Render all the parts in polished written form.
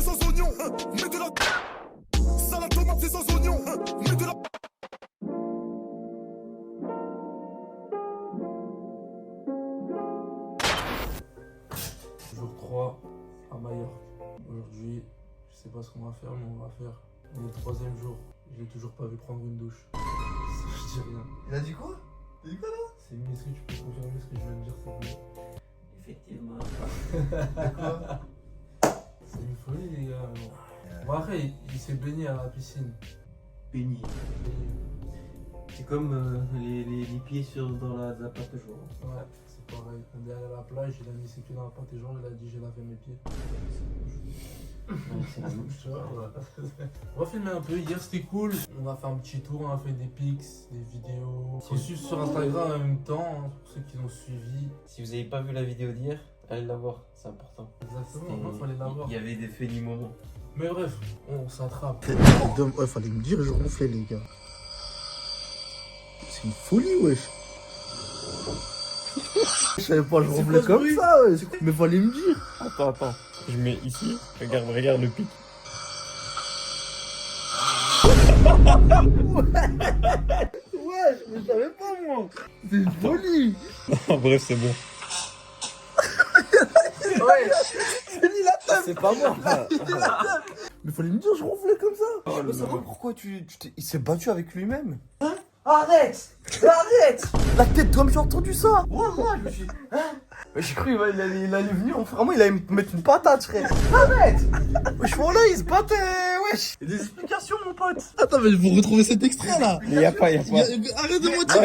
c'est sans oignon. Mets de la salade tomate, c'est sans oignon. Mets de la. Jour 3 à Majorque. Aujourd'hui, je sais pas ce qu'on va faire, mais on va faire. On est le 3e jour. Je l'ai toujours pas vu prendre une douche. Je dis rien. Il a dit quoi? Il a dit quoi là? C'est une est-ce que tu peux confirmer ce que je viens de dire, s'il te plaît? Effectivement. Quoi? C'est une folie, les gars. Bon, après, il s'est baigné à la piscine. Béni. C'est comme les pieds dans la pâte de jour. Ouais, c'est pareil. On est allé à la plage, il a mis ses pieds dans la pâte et genre, il a dit j'ai lavé mes pieds. C'est la même chose. On va filmer un peu, hier c'était cool. On a fait un petit tour, on a fait des pics, des vidéos. On suit sur Instagram en même temps, hein, pour ceux qui ont suivi. Si vous n'avez pas vu la vidéo d'hier, allez la voir, c'est important. Exactement, il fallait l'avoir. Il y avait des faits du moment. Mais bref, on s'attrape. Ouais, fallait me dire, je ronflais les gars. C'est une folie, wesh. Je savais pas, je ronflais comme ça, wesh. Mais fallait me dire. Attends. Je mets ici, regarde le pic. Ouais, je savais pas moi. C'est une folie. Bref, c'est bon. Ouais, c'est ni la tête. C'est pas moi. Mais fallait me dire, je ronflais comme ça. Je veux savoir pourquoi il s'est battu avec lui-même. Hein? Arrête. La tête d'homme, j'ai entendu ça. Ouais, je me suis dit, hein? Mais j'ai cru il allait venir, vraiment il allait me mettre une patate, frère. Arrête. Wesh, voilà, il se battait, wesh. Il y a des explications, mon pote. Attends, mais vous retrouvez cet extrait là? Il y a pas. Arrête de mentir,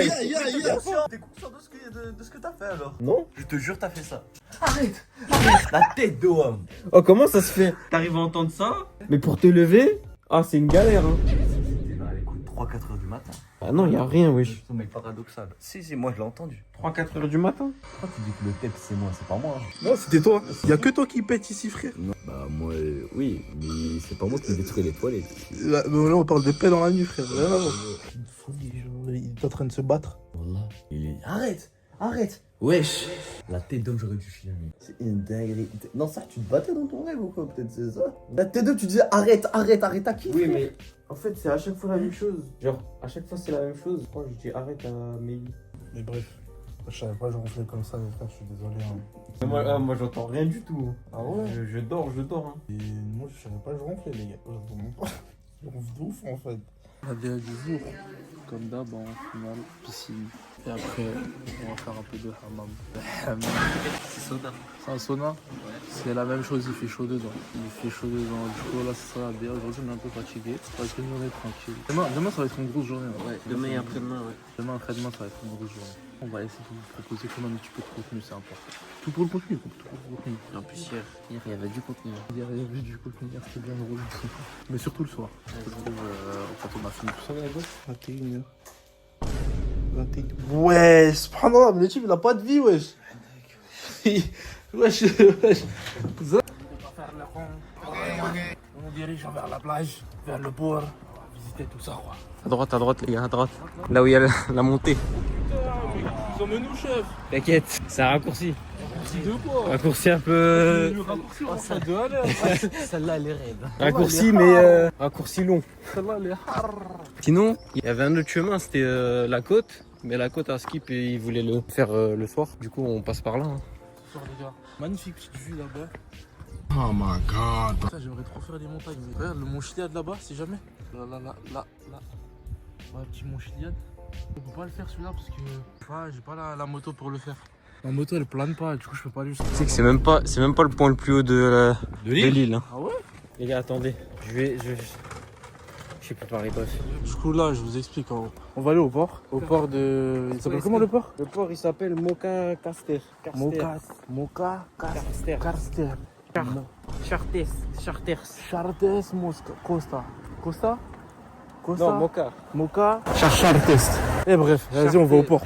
T'es conscient de ce que t'as fait alors? Non. Je te jure, t'as fait ça. Arrête. La tête d'homme. Oh, comment ça se fait? T'arrives à entendre ça? Mais pour te lever, c'est une galère, hein. C'était dans les coups de 3-4 heures du matin. Ah non, y a rien, wesh. C'est mec paradoxal. Si, moi je l'ai entendu. 3-4 heures du matin? Pourquoi tu dis que le tep c'est moi, c'est pas moi? Non, c'était toi. Il y a que toi qui pète ici, frère. Bah moi oui, mais c'est pas moi qui détruis les toilettes. Là, on parle de paix dans la nuit, frère. Rien à voir. Une folie, genre, il est en train de se battre. Voilà. Il est... Arrête. Wesh. La tête d'homme j'aurais dû chier. C'est une dinguerie. Non, ça, tu te battais dans ton rêve ou quoi? Peut-être c'est ça. La tête d'homme, tu disais arrête à qui? Oui, mais en fait, c'est à chaque fois la même chose. Genre, à chaque fois, c'est la même chose. Moi, je dis arrête à Mélie. Mais bref, je savais pas, je ronflais comme ça, mes frères, je suis désolé. Hein. Moi, j'entends rien du tout. Ah ouais? Je dors. Hein. Et moi, je savais pas, je ronflais, les gars. Je ronfle de ouf, en fait. La DA du jour, comme d'hab, en finale, piscine. Et après, on va faire un peu de hammam. C'est sauna. C'est un sauna? C'est la même chose, il fait chaud dedans. Du coup, là, c'est ça la DA. Aujourd'hui, on est un peu fatigué. Ça va être une journée tranquille. Demain, ça va être une grosse journée. Hein. Ouais, demain et après-demain, ouais. Après-demain, ça va être une grosse journée. On va essayer de vous proposer quand même un petit peu de contenu, c'est important. Tout pour le contenu, En plus, hier, il y avait du contenu. Hier, il y avait du contenu, hier, c'était bien drôle. Mais surtout le soir. Quand on a fini tout ça, la gosse. 21h. 21h. Ouais, subhanallah, mais le type, il a pas de vie, wesh. Wesh. On va faire le rond. On dirige vers la plage, vers le port. Visiter tout ça, quoi. À droite, les gars, à droite. Là où il y a la montée. Ils ont mené, chef. T'inquiète, c'est un raccourci. De quoi? Raccourci un peu. Le raccourci, on fait de à l'heure. Celle-là, elle est raide. Raccourci, mais raccourci long. Celle-là, elle est hard. Sinon, il y avait un autre chemin, c'était la côte. Mais la côte à skip, et ils voulaient le faire le soir. Du coup, on passe par là. Hein. Ce soir, les gars. Magnifique petite vue là-bas. Oh my god. Ça, j'aimerais trop faire les montagnes. Regarde le mont Chiliad là-bas, si jamais. Là. Ouais, petit mont Chiliad. On peut pas le faire celui-là parce que j'ai pas la moto pour le faire. Ma moto elle plane pas, du coup je peux pas aller jusqu'à là. Tu sais que c'est même pas le point le plus haut de l'île. Hein. Ah ouais? Les gars, attendez. Je sais pas parler, bref. Du coup là, je vous explique. On va aller au port. Au port de... Il s'appelle comment le port? Le port il s'appelle Moka Caster. Moka Carster. Carster. Chartes Costa. Non, Moka. Moka. Chartes. Et bref, vas-y, on va au port.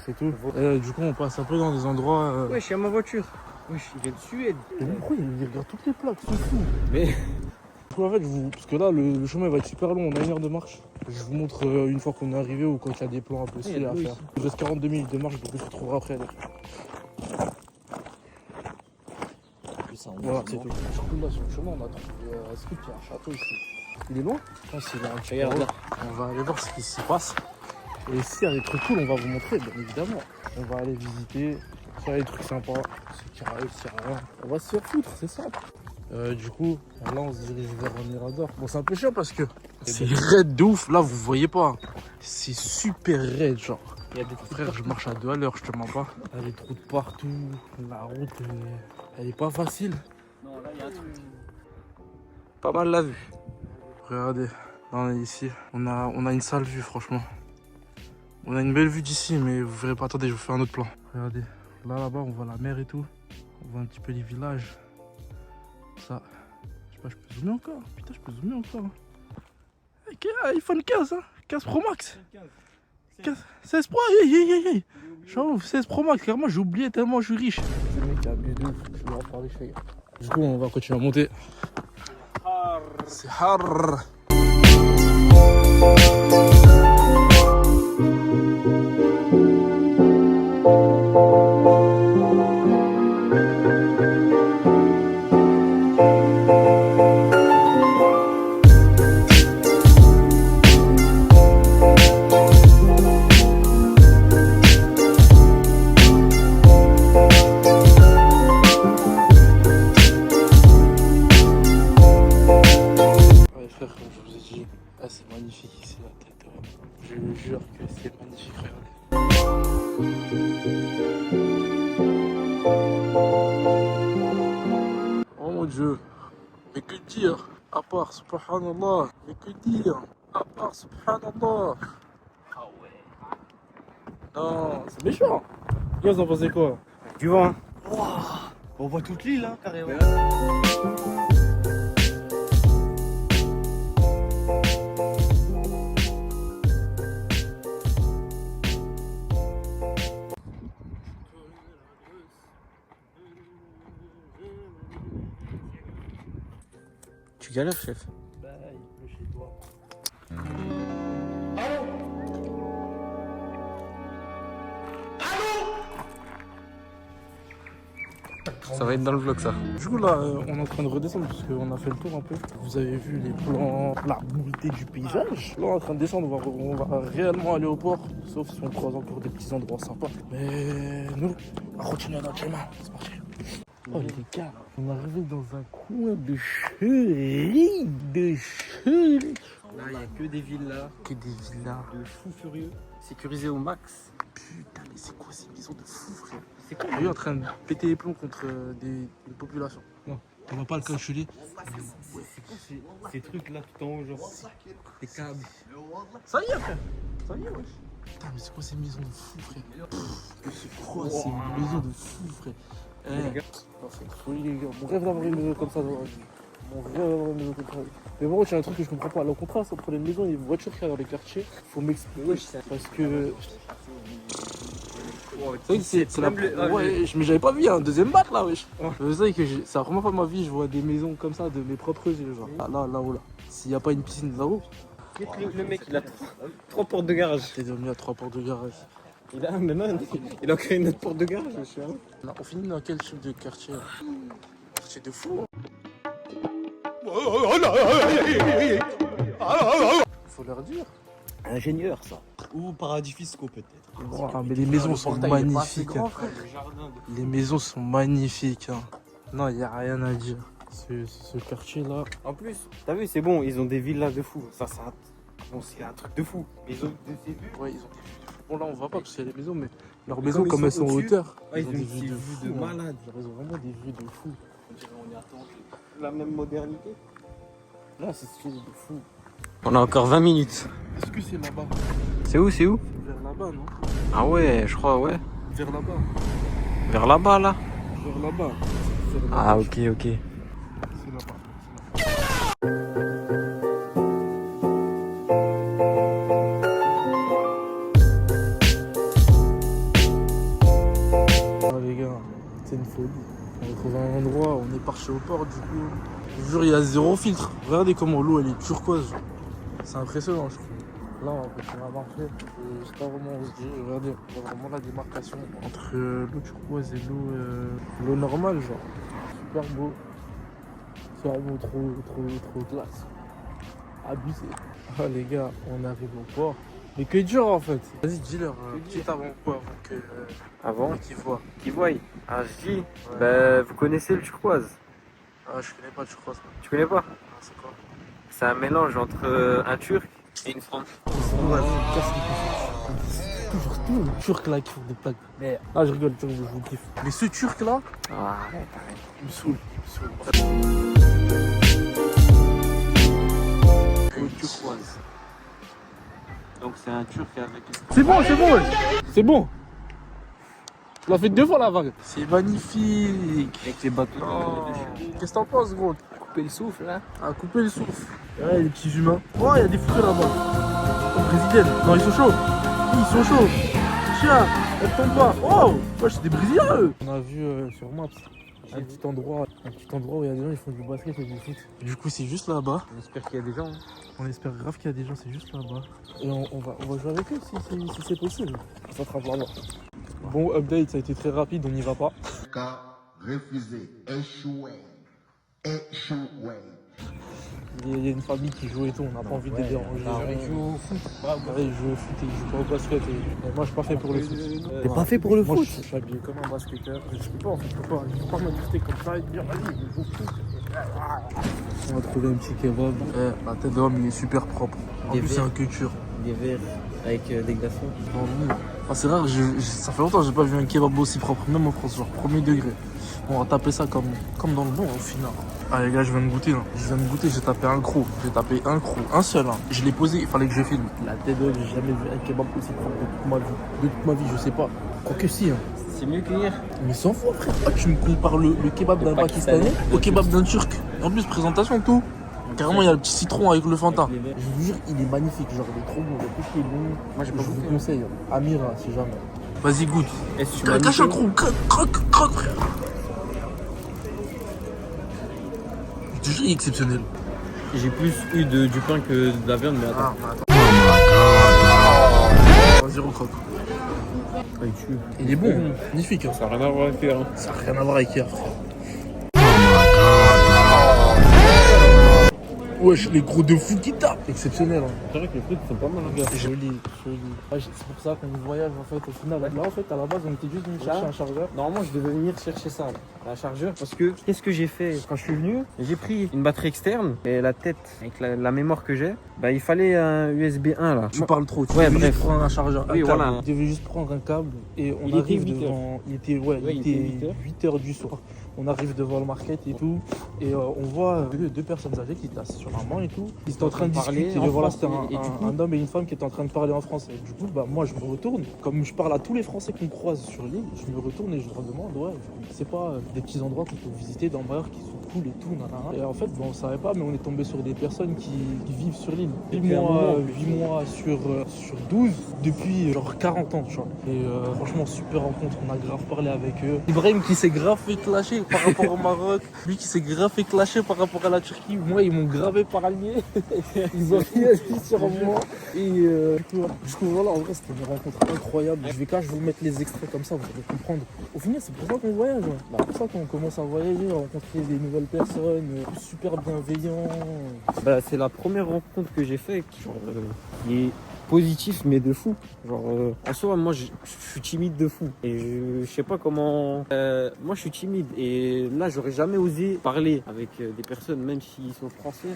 C'est tout. Du coup, on passe un peu dans des endroits. Wesh, y'a ma voiture. Wesh, il vient de Suède. Mais pourquoi il regarde toutes les plaques? C'est fou. Mais. Du coup, en fait, parce que là, le chemin va être super long. On a 1 heure de marche. Je vous montre une fois qu'on est arrivé ou quand il y a des plans impossibles à faire. Il reste 42 minutes de marche, donc on se retrouvera après. ça. Voilà, c'est tout. Surtout là, sur le chemin, on a trouvé un script, il y a un château ici. Il est loin? Je pense qu'il est un petit peu Regarde là. On va aller voir ce qui s'y passe. Et s'il y a des trucs cool, on va vous montrer, bien évidemment. On va aller visiter. S'il y a des trucs sympas, c'est qu'il y a rien. On va se faire foutre, c'est simple. Du coup, là, on se dirige vers un mirador. Bon, c'est un peu chiant parce que c'est raide de ouf. Là, vous voyez pas. C'est super raide, genre. Il y a des Frère, je marche à 2 à l'heure, je te mens pas. Il y a des trous de partout. La route, elle est pas facile. Non, là, il y a un truc. Pas mal la vue. Regardez, là on est ici. On a une sale vue, franchement. On a une belle vue d'ici, mais vous verrez pas. Attendez, je vous fais un autre plan. Regardez, là-bas, on voit la mer et tout. On voit un petit peu les villages. Ça, je sais pas, je peux zoomer encore. Putain, je peux zoomer encore. iPhone 15, hein. 15 Pro Max. 16 Pro, hey. J'ouvre 16 Pro Max, clairement j'ai oublié tellement je suis riche. C'est le mec qui a abusé de ouf, je vais en parler, je fais. Du coup, on va continuer à monter. C'est hard. C'est magnifique ici la tête de Rome. Je vous jure que c'est magnifique, regardez. Oh mon Dieu, mais que dire à part subhanallah, mais que dire à part subhanallah. Ah ouais. Non, c'est méchant. Vous en pensez quoi? Tu vois, hein? Wow. On voit toute l'île, hein, carrément. Tu galères, chef. Bah, il pleut chez toi. Ça va être dans le vlog, ça. Du coup, là, on est en train de redescendre parce qu'on a fait le tour un peu. Vous avez vu les plans, la beauté du paysage. Là, on est en train de descendre, on va réellement aller au port, sauf si on croise encore des petits endroits sympas. Mais nous, on va continuer notre chemin. C'est parti. Oh les gars, on est arrivé dans un coin de chérie, Là, il n'y a que des villas. Que des villas. De fous furieux. Sécurisé au max. Putain, mais c'est quoi ces maisons de fous, frère? C'est quoi? Lui en train de péter les plombs contre une population. Non, on va pas le calculer. C'est quoi ces trucs là tout en haut, genre? Des câbles. Ça y est, frère. Ça y est, wesh. Putain, mais c'est quoi ces maisons de fous, frère? Mais c'est quoi ces maisons de fous, frère? Eh, c'est une folie, les gars. Mon rêve d'avoir une maison comme ça dans la vie. Mon rêve d'avoir une maison comme ça. Mais bon, il y a un truc que je comprends pas. Le contraste entre les maisons et les voitures qu'il y a dans les quartiers, faut m'expliquer. Parce que. C'est la. Ouais, mais j'avais pas vu un deuxième bac là, wesh. Vous savez que c'est la première fois de ma vie je vois des maisons comme ça de mes propres yeux, genre. Là-haut, là. S'il n'y a pas une piscine là-haut. Le mec, il a 3 portes de garage. T'es devenu à 3 portes de garage. Maintenant, il a créé une autre porte de garage, je suis là. On finit dans quel type de quartier là? Quartier de fou. Faut leur dire. Ingénieur, ça. Ou paradis fiscaux, peut-être. Mais les maisons sont magnifiques. Les maisons sont magnifiques. Hein. Non, il n'y a rien à dire. Ce quartier-là. En plus, t'as vu, c'est bon, ils ont des villas de fous. Ça, c'est un truc de fou. Mais ils ont des vues. Ouais, ils ont des vues de fou. Bon, là, on voit pas parce qu'il y a les maisons, mais leurs maisons, comme elles sont en hauteur, ils ont ont des des vues de vues fou. de malade. Ils ont vraiment des vues de fou. La même modernité. Là, c'est ce qui est de fou. On a encore 20 minutes. Est-ce que c'est là-bas? C'est où, c'est où? Vers là-bas, non? Ah ouais, je crois, ouais. Vers là-bas. Vers là-bas, là. Vers là-bas. Ah, ok, ok. C'est là-bas. Oh les gars, c'est une folie. On est trouvé un endroit, on est parti au port du coup. Je vous jure, il y a zéro filtre. Regardez comment l'eau elle est turquoise. C'est impressionnant, je trouve. Là, on va continuer à marcher. Je sais pas vraiment où se diriger. Regardez, on voit vraiment la démarcation entre l'eau turquoise et l'eau normale, genre. super beau. C'est vraiment trop classe. Abusé. Ah les gars, on arrive au port. Mais que dur en fait. Vas-y, dis-leur, petit avant quoi, avant que... Avant qu'ils voient. Qui voient. Ah, je dis, bah, vous connaissez le turquoise? Ah, je connais pas, tu crois ça. Tu connais pas? Ah, c'est quoi? C'est un mélange entre un turc et une femme. C'est toujours tous les Turcs là qui font des plaques. Mais... Ah, je rigole, je vous kiffe. Mais ce Turc là, Ah, arrête, arrête. il me saoule. Turquoise. Donc c'est un turc avec une... C'est bon, c'est bon. Tu l'as fait 2 fois la vague. C'est magnifique. Avec les bateaux. Oh. Qu'est-ce que t'en penses, gros? Couper le souffle, hein. À couper le souffle. Ouais, les petits humains. Oh, il y a des fous là-bas. Oh, brésiliennes. Non, ils sont chauds. Ils sont chauds. Tiens, elle tombe pas. Oh, ouais, c'est des brésiliens eux. On a vu sur Maps un petit endroit où il y a des gens qui font du basket et du foot. Du coup, c'est juste là-bas. On espère qu'il y a des gens. Hein. On espère grave qu'il y a des gens, c'est juste là-bas. Et on va jouer avec eux si c'est possible. Ça sera là-bas. Bon, update, ça a été très rapide, on n'y va pas. Cas refusé. Échoué. Échoué. Il y a une famille qui joue et tout, on n'a pas envie de les déranger. Ils jouent au foot. Ouais, ils jouent au foot et ils jouent pas au basket. Et moi, je suis pas fait pour le foot. T'es pas fait pour le Moi, foot? je suis habillé comme un basketteur. Je peux pas, en fait, je peux pas. Je peux pas m'ajuster comme ça et dire, vas-y, je joue au foot. On va trouver un petit kebab. La tête d'homme, il est super propre. En Des plus, c'est verres. un culture. Des verres avec des glaçons. Ah, c'est rare, ça fait longtemps que j'ai pas vu un kebab aussi propre, même en France, genre premier degré. On va taper ça comme dans le bon au final. Ah les gars, je viens de goûter là. J'ai tapé un croc. Un seul. Hein. Je l'ai posé, il fallait que je filme. La tête d'homme, j'ai jamais vu un kebab aussi propre de toute ma vie. De toute ma vie, je sais pas. Quoique si. Hein. C'est mieux que hier. Mais 100 fois frère. Ah, tu me compares le kebab d'un Pakistanais au kebab d'un Turc. En plus, présentation, tout. Carrément, il y a le petit citron avec le Fanta. Je vous jure, il est magnifique. Genre, il est trop bon. Le truc est bon. Moi, j'ai pas Je vous goûté. conseille. Amira, si jamais. Vas-y, goûte. Est-ce que tu m'as Cache un goûté? croc. Croque, frère. Je te jure, il est exceptionnel. J'ai plus eu du pain que de la viande, mais attends. Vas-y, recroque. Ah, il tue. Il est bon. Magnifique. Hein. Ça n'a rien à voir avec hier. Hein. Ça n'a rien à voir avec hier, frère. Wesh, les gros de fou qui tapent. Exceptionnel. Hein. C'est vrai que les frites sont pas mal, regarde. Joli. Ah, c'est pour ça qu'on voyage en fait au final. Là en fait à la base on était juste venu chercher un chargeur. Normalement, je devais venir chercher ça, là, un chargeur, parce que qu'est-ce que j'ai fait quand je suis venu? J'ai pris une batterie externe et la tête avec la mémoire que j'ai. Bah, il fallait un USB 1 là. Tu parles trop. Tu Ouais, devais bref. juste prendre un chargeur. Oui, un câble. voilà. Tu devais juste prendre un câble et on Il arrive était 8 devant. Il était il était 8h du soir. On arrive devant le market et tout. Et on voit deux personnes âgées qui étaient assises sur la main et tout. Ils étaient en train de parler discuter. en Voilà, français. c'était Et du coup- un homme et une femme qui étaient en train de parler en français. Du coup, bah, moi je me retourne. Comme je parle à tous les Français qu'on croise sur l'île, je me retourne et je leur demande, ouais, c'est pas des petits endroits qu'on peut visiter dans Mayotte qui sont cool et tout. Nanana. Et en fait, bah, on savait pas, mais on est tombé sur des personnes qui vivent sur l'île. 8 Depuis un moment, mois, en plus. 8 mois sur 12 depuis genre 40 ans, tu vois. Et franchement, super rencontre, on a grave parlé avec eux. Ibrahim qui s'est grave fait clasher par rapport au Maroc, lui qui s'est grave fait clasher par rapport à la Turquie. Moi, ils m'ont gravé parlé. Ils ont rien dit sur moi. Et du coup, voilà, en vrai, c'était une rencontre incroyable. Je vais vous mettre les extraits comme ça, vous allez comprendre. Au final, c'est pour ça qu'on voyage. Ouais. C'est pour ça qu'on commence à voyager, à rencontrer des nouvelles personnes, super bienveillants. Bah, c'est la première rencontre que j'ai fait qui est positif mais de fou. Genre en soi moi je suis timide de fou et je sais pas comment moi je suis timide et là j'aurais jamais osé parler avec des personnes même s'ils sont français.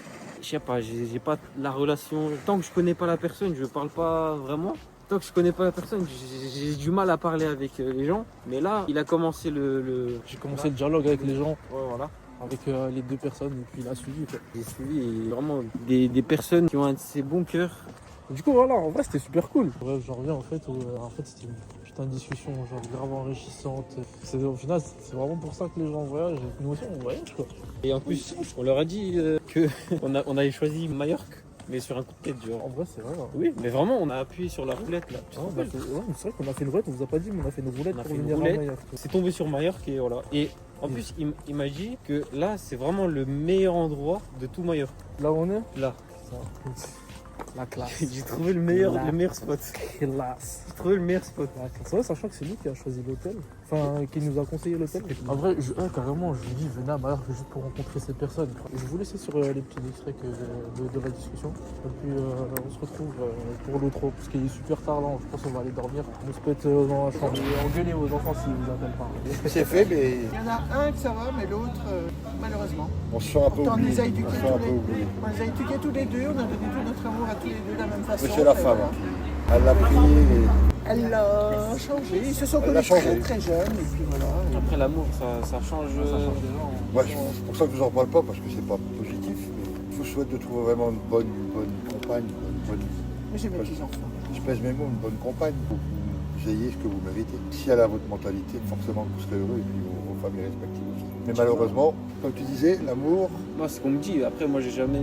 Je sais pas, j'ai pas la relation tant que je connais pas la personne, je parle pas vraiment. Tant que je connais pas la personne, j'ai du mal à parler avec les gens. Mais là, il a commencé J'ai commencé le dialogue avec les gens, Ouais, voilà. avec les deux personnes, et puis il a suivi. Quoi. J'ai suivi et vraiment des personnes qui ont un de ces bons cœurs. Du coup, voilà, en vrai, c'était super cool. Ouais, j'en reviens en fait, c'était une putain de discussion, genre grave enrichissante. Au final, c'est vraiment pour ça que les gens voyagent. Et nous aussi, on voyage, quoi. Et en plus, on leur a dit que on avait choisi Majorque, mais sur un coup de tête, genre. En vrai, c'est vrai. Hein. Oui, mais vraiment, on a appuyé sur la roulette là. Tu te Ouais, rappelles c'est vrai qu'on a fait une roulette, on vous a pas dit, mais on a fait une roulette On a pour fait une venir à roulette. Mayotte. C'est tombé sur Majorque et voilà. Et en plus, il m'a dit que là, c'est vraiment le meilleur endroit de tout Majorque. Là où on est Là. La classe. J'ai trouvé le meilleur spot. Classe. J'ai trouvé le meilleur spot. La classe. Ouais, sachant que c'est lui qui a choisi l'hôtel. enfin, qui nous a conseillé l'hôtel. En vrai, carrément, je lui dis, venez à Majorque juste pour rencontrer ces personnes. Je vous laisse sur les petits extraits de la discussion. Et puis, on se retrouve pour l'autre, parce qu'il est super tard là, je pense qu'on va aller dormir. On se pète dans la chambre. Et engueulez aux enfants s'ils vous appellent pas. C'est fait, mais Il y en a un que ça va, mais l'autre, malheureusement. on se sent un peu Pourtant, on oublié. les a On éduqués se sent un tous peu les oublié. deux. On les a éduqués tous les deux, on a donné tout notre amour à tous les deux de la même façon. Mais c'est la et femme. voilà. Elle l'a pris et... Elle l'a changé. Ils se sont Elle l'a connus très changé. très jeunes, et puis voilà. Après l'amour, ça change. Ouais, c'est pour ça que je vous en parle pas, parce que c'est pas positif. Mais je vous souhaite de trouver vraiment une bonne compagne, une bonne... Mais j'ai mes petits-enfants. Je pèse mes mots, une bonne compagne pour que vous ayez ce que vous méritez. Si elle a votre mentalité, forcément vous serez heureux et puis vos familles respectives aussi. Mais malheureusement, comme tu disais, l'amour, Moi, c'est ce qu'on me dit. Après, moi, j'ai jamais.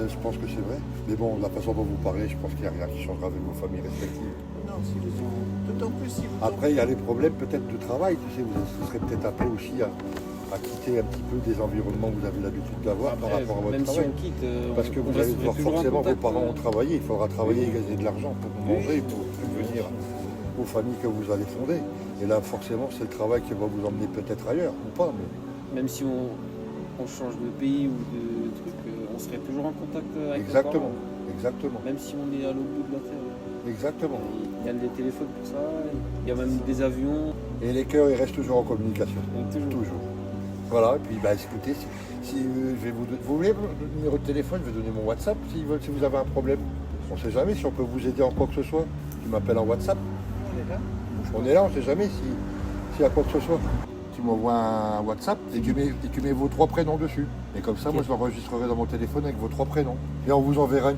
je pense que c'est vrai. Mais bon, la façon dont vous parlez, je pense qu'il n'y a rien qui changera avec vos familles respectives. Non, si les ont. D'autant plus si vous. Après, il y a les problèmes peut-être de travail. Tu sais, vous serez peut-être appelé aussi à quitter un petit peu des environnements que vous avez l'habitude d'avoir par Après, rapport à votre même si travail. on quitte. Parce que on vous allez resterait devoir toujours en forcément, vos contact, parents ont travaillé, il faudra travailler et gagner de l'argent pour manger, pour subvenir aux familles que vous allez fonder. Et là, forcément, c'est le travail qui va vous emmener peut-être ailleurs, ou pas. Mais... Même si on change de pays ou de truc, on serait toujours en contact avec nos Exactement, parents. exactement, Même si on est à l'autre bout de la terre. exactement. Il y a des téléphones pour ça, il y a même des avions. Et les cœurs, ils restent toujours en communication. Donc toujours. Toujours. Voilà, et puis bah, écoutez, si je vais vous voulez le numéro de téléphone, je vais donner mon WhatsApp si vous avez un problème. On ne sait jamais si on peut vous aider en quoi que ce soit. Tu m'appelles en WhatsApp. On est là. On est là, on ne sait jamais s'il y a quoi que ce soit. Tu m'envoies un WhatsApp et tu mets vos 3 prénoms dessus. Et comme ça, moi, je l'enregistrerai dans mon téléphone avec vos 3 prénoms. Et on vous enverra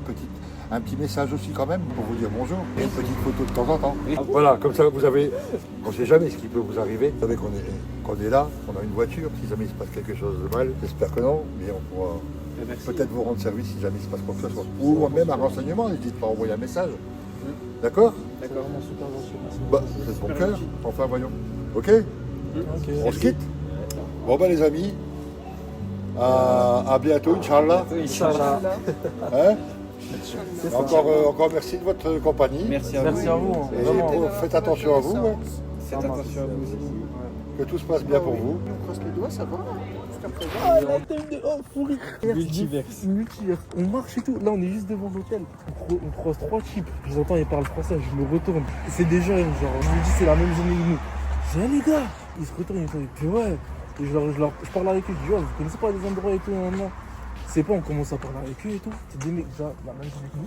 un petit message aussi quand même pour vous dire bonjour. Et une petite photo de temps en temps. Voilà, comme ça, vous avez... On ne sait jamais ce qui peut vous arriver. Vous savez qu'on est là, on a une voiture. Si jamais il se passe quelque chose de mal, j'espère que non, mais on pourra peut-être vous rendre service si jamais il se passe quoi que ce soit. Ou même un renseignement, n'hésitez pas à envoyer un message. D'accord? C'est vraiment super gentil. Merci. Bah, c'est de bon cœur. Enfin, voyons. Ok? Ok. On se quitte? Bon bah les amis, à bientôt, Inch'Allah. Inch'Allah. Hein? C'est ça. Encore merci de votre compagnie. Merci à Merci vous. à vous. Et Vraiment. faites attention à vous, hein. Faites attention à vous aussi. Que tout se passe bien pour vous. On croise les doigts, ça va. Jusqu'à présent. Ah, la tête de... Oh, pourri. Multiverse. Multiverse. On marche et tout. Là, on est juste devant l'hôtel. On croise 3 types. Je les entends, ils parlent français. Je me retourne. C'est des jeunes, genre. Je me dis, c'est la même journée que nous. Je dis, ah, les gars. Ils se retournent. Ils me disent, ouais. Et je parle avec eux. Je dis, ouais, vous connaissez pas les endroits et tout. Non. C'est pas, on commence à parler avec eux et tout. C'est des mecs, déjà, la même journée que nous.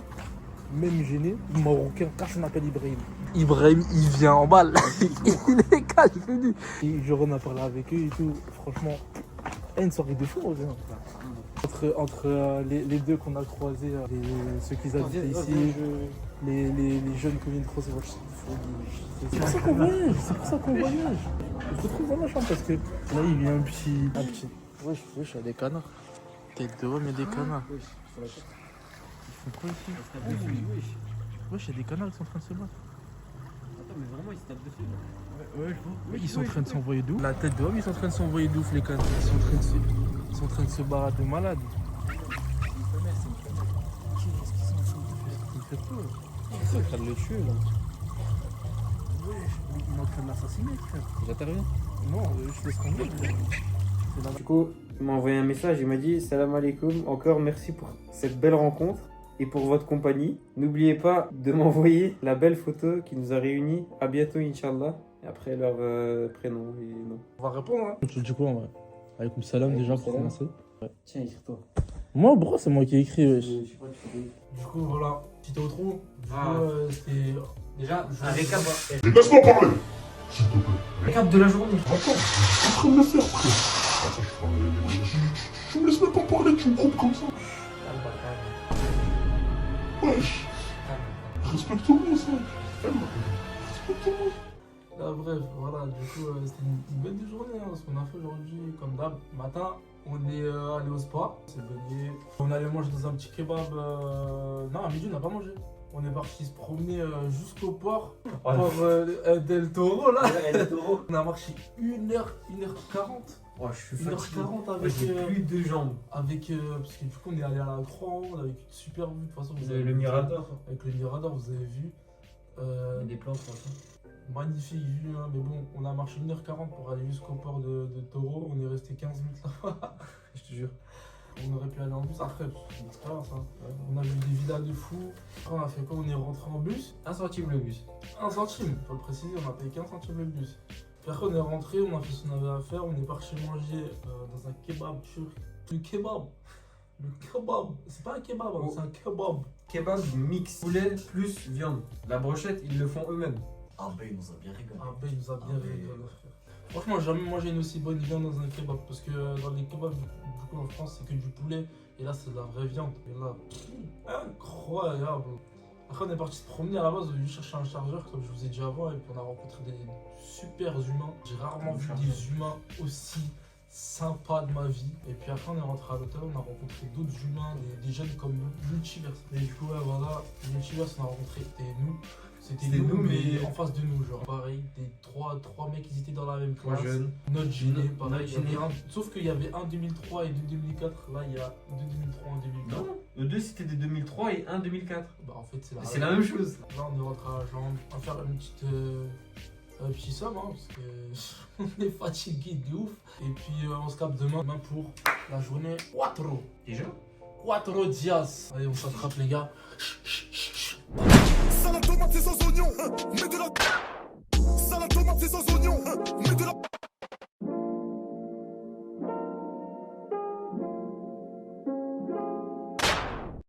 Même gêné, marocain, personne n'appelle Ibrahim. Ibrahim, il vient en balle. Il est cash venu. Et on a parlé avec eux et tout. Franchement, une soirée de fou, on vient. Entre les deux qu'on a croisés, ceux qui habitent ici, les jeunes qu'on vient de croiser, c'est pour ça qu'on voyage, Il faut trouver dans la chambre parce que là il vient un petit. Wesh, il y a des canards. Tête de homme, il y a des canards. Ils font quoi ici? Wesh, il y a des canards qui sont en train de se battre. Attends, mais vraiment, ils se tapent dessus. Ouais, je vois. Ils sont en train de s'envoyer d'ouf. La tête de homme, ils sont en train de s'envoyer d'ouf, les canards. Ils sont en train de se barrer de malade. Il fait peur. Ils sont en train de le tuer là. Wesh, il est en train de l'assassiner, frère. J'interviens. Non, je laisse tomber. C'est la... Du coup, il m'a envoyé un message, il m'a dit Salam alaikum, encore merci pour cette belle rencontre et pour votre compagnie. N'oubliez pas de m'envoyer la belle photo qui nous a réunis. À bientôt, Inch'Allah. Et après leur prénom et nom. On va répondre, hein. Tu dis quoi, en vrai? Alaykoum salam déjà pour commencer. Tiens, écris-toi. Moi, bro, c'est moi qui ai écrit. Je sais pas, tu fais Du coup, voilà, petit outro. Du coup, c'était. déjà un récap. Laisse-moi parler. Récap de la journée. Attends, je suis en train de le faire, frère. Attends, tu me laisses même pas parler, tu me coupes comme ça. Wesh. Respecte-moi, ça. Respecte-moi. Là, bref, voilà, du coup, c'était une belle journée, hein, ce qu'on a fait aujourd'hui, comme d'hab. Matin, on est allé au spa, c'est baigné. On allait manger dans un petit kebab. Non, à midi, on n'a pas mangé. On est parti se promener jusqu'au port, port Del Toro, là. On a marché 1h40. Oh, je suis 1h40 avec. J'ai plus de jambes. Avec, parce que du coup, on est allé à la Croix-Ronde avec une super vue. De toute façon, vous Vous avez le Mirador. Avec le Mirador, vous avez vu. Il y a des plans, franchement. magnifique vue, hein, mais bon, on a marché 1h40 pour aller jusqu'au port de Taureau, on est resté 15 minutes là-bas, je te jure. On aurait pu aller en bus après, c'est une expérience. Hein. On a vu des villas de fous. Après, on a fait quoi? On est rentré en bus. 1 centime le bus. 1 centime, faut le préciser, on a payé 15 centimes le bus. Puis après, on est rentré, on a fait ce qu'on avait à faire. On est parti manger dans un kebab turc. Le kebab. C'est pas un kebab, hein, c'est un kebab. Kebab mix. Poulet plus viande. La brochette, ils le font eux-mêmes. Ah bah il nous a bien régalé. Ah ben, il nous a bien Ah, mais- régalé, frère. Franchement, j'ai jamais mangé une aussi bonne viande dans un kebab. Parce que dans les kebabs, du coup, en France, c'est que du poulet. Et là, c'est de la vraie viande. Et là, incroyable. Après, on est parti se promener à la base. On a dû chercher un chargeur, comme je vous ai dit avant. Et puis, on a rencontré des super humains. J'ai rarement vu des humains aussi sympas de ma vie. Et puis après, on est rentré à l'hôtel. On a rencontré d'autres humains, des jeunes comme Multiverse. Et du coup, ouais, voilà, Multiverse, on a rencontré nous. C'était nous, mais en face de nous, genre. Pareil, des trois mecs, ils étaient dans la même classe. jeunes. Notre gêné, pareil. Notre gêné. Sauf qu'il y avait un 2003 et deux 2004. Là, il y a deux 2003 et un 2004. Non, le 2 c'était de 2003 et un 2004. Bah, en fait, C'est la même chose. Là, on est rentré à la jambe. On va faire une petite. Un petit somme, hein, parce que on est fatigué de ouf. Et puis, on se capte demain pour la journée 4. Déjà 4 dias. Allez, on s'attrape, les gars. Salade tomate c'est sans oignon, mets de la... Salade tomate c'est sans oignon, mets de la...